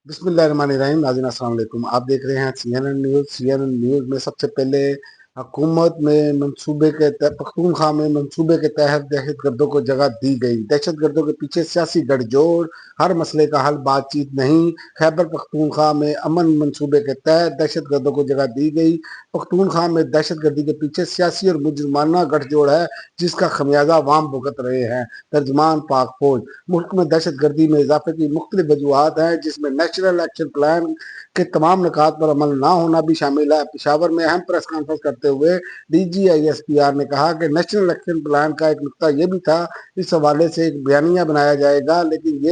बिस्मिल्लाहिर्रहमानिर्रहीम। नाज़रीन अस्सलाम वालेकुम। आप देख रहे हैं CNN न्यूज़। CNN न्यूज़ में सबसे पहले हुकूमत में मंसूबे के तहत पख्तूनख्वा में मंसूबे के तहत दहशत गर्दों को जगह दी गई। दहशत गर्दों के पीछे सियासी गठजोड़, हर मसले का हल बातचीत नहीं। खैबर पख्तूनख्वा में अमन मंसूबे के तहत दहशत गर्दों को जगह दी गई। पख्तूनख्वा में दहशत गर्दी के पीछे सियासी और मुजरमाना गठजोड़ है, जिसका खमियाजा अवाम भुगत रहे हैं। तर्जमान पाक फौज। मुल्क में दहशत गर्दी में इजाफे की मुख्तलिफ वजूहत हैं, जिसमें नेशनल एक्शन प्लान के तमाम निकात पर अमल ना होना भी शामिल है। पेशावर में अहम प्रेस कॉन्फ्रेंस करते हुए DGISPR ने कहा कि नेशनल एक्शन प्लान का एक नुकता ये भी था, इस हवाले से एक बयानिया बनाया जाएगा, लेकिन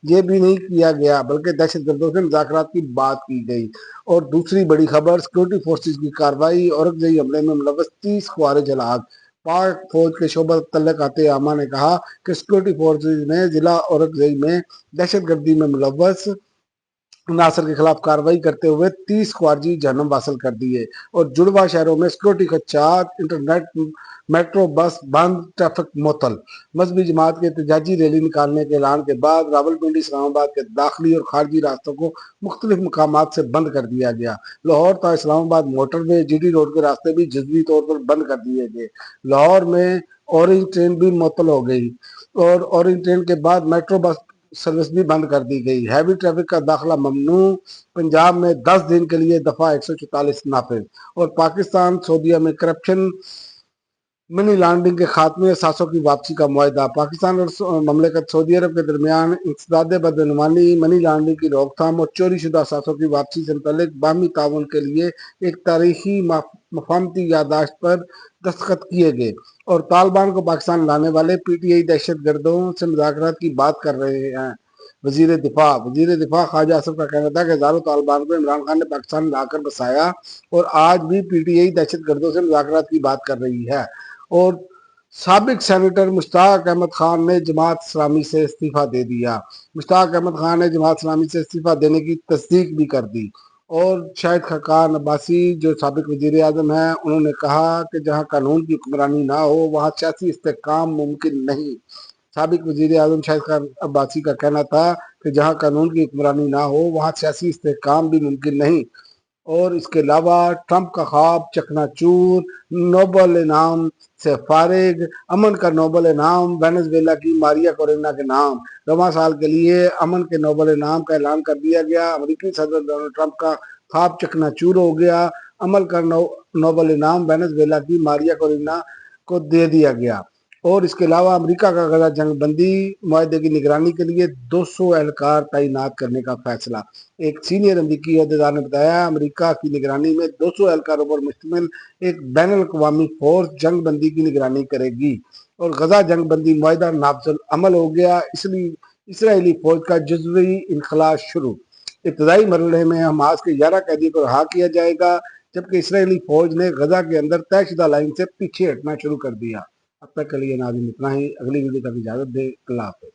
ये भी नहीं किया गया, बल्कि दहशत गर्दों से मुज़ाकरात की बात की गई। और दूसरी बड़ी खबर, सिक्योरिटी फोर्सेज की कार्रवाई, औरंगजेई हमले में मुलव्वस 30 ख्वारिज हलाक। पाक फौज के शोबा तल्लक आते आमा ने कहा कि सिक्योरिटी फोर्सेज ने जिला औरंगजेई में दहशत गर्दी में मुलव्वस नासर के खिलाफ कार्रवाई करते हुए 30 ख्वारजी जहन्नम वासल कर दिए। और जुड़वा शहरों में सिक्योरिटी खदशात, इंटरनेट, मेट्रो बस बंद, ट्रैफिक मुअत्तल। मजहबी जमात के एहतजाजी रैली निकालने के ऐलान के बाद रावलपिंडी इस्लामाबाद के दाखिली और खारजी रास्तों को मुख्तलिफ मकामात से बंद कर दिया गया। लाहौर था इस्लामाबाद मोटरवे, GD रोड के रास्ते भी जजवी तौर पर बंद कर दिए गए। लाहौर में ऑरेंज ट्रेन भी मुअत्तल हो गई और ऑरेंज ट्रेन के बाद मेट्रो बस सर्विस भी बंद कर दी गई। हैवी ट्रैफिक का दाखिला ममनू। पंजाब में 10 दिन के लिए दफा 144 नाफिज। और पाकिस्तान सऊदीया में करप्शन, मनी लॉन्ड्रिंग के खात्मे और सासों की वापसी का मुआहदा। पाकिस्तान और ममलकत सऊदी अरब के दरमियान इंसदाद बदनवानी, मनी लॉन्ड्रिंग की रोकथाम और चोरी शुदा सासों की वापसी से मुतल्लिक बाहमी ताउन के लिए एक तारीखी मफाहमती यादाश्त पर दस्तखत किए गए। और तालिबान को पाकिस्तान लाने वाले PTI दहशत गर्दों से मुज़ाकरात की बात कर रहे हैं। वजीर दिफा ख्वाजा आसिफ का कहना था कि हजारों तालिबान को इमरान खान ने पाकिस्तान लाकर बसाया और आज भी PTI दहशत गर्दों से मुज़ाकरात की बात कर रही है। और साबिक सेनेटर मुश्ताक अहमद खान ने जमात इस्लामी से इस्तीफा दे दिया। मुश्ताक अहमद खान ने जमात इस्लामी से इस्तीफा देने की तस्दीक भी कर दी। और शाहिद खकान अब्बासी जो साबिक वजीर आजम है, उन्होंने कहा कि जहाँ कानून की हुक्मरानी ना हो वहाँ सियासी इस्तेहकाम मुमकिन नहीं। साबिक वजीर आजम शाहिद खान अब्बासी का कहना था कि जहाँ कानून की हुक्मरानी ना हो वहाँ सियासी इस्तेहकाम भी मुमकिन नहीं। और इसके अलावा ट्रंप का ख्वाब चकनाचूर, नोबल इनाम से फारिग, अमन का नोबल इनाम वेनेजुएला की मारिया कोरेना के नाम। रवां साल के लिए अमन के नोबल इनाम का ऐलान कर दिया गया। अमेरिकी सदर डोनाल्ड ट्रंप का ख्वाब चकनाचूर हो गया। अमन का नोबल इनाम वेनेजुएला की मारिया कोरेना को दे दिया गया। और इसके अलावा अमेरिका का गजा जंग बंदी मुआहदे की निगरानी के लिए 200 एहलकार तैनात करने का फैसला। एक सीनियर अमरीकी अहदेदार ने बताया, अमेरिका की निगरानी में 200 एहलकारों पर मुश्तमिल एक बैनुल अक़वामी फोर्स जंग बंदी की निगरानी करेगी। और गजा जंग बंदी मुआहदा नाफिजुल अमल हो गया, इसलिए इसराइली फौज का जुज़वी इनखला शुरू। इब्तदाई मरहले में हमास के 11 कैदी को रहा किया जाएगा, जबकि इसराइली फौज ने गजा के अंदर तयशुदा लाइन से पीछे हटना शुरू कर दिया। अब तक के लिए नाज़रीन इतना ही। अगली वीडियो तक इजाज़त दें। अल्लाह हाफ़िज़।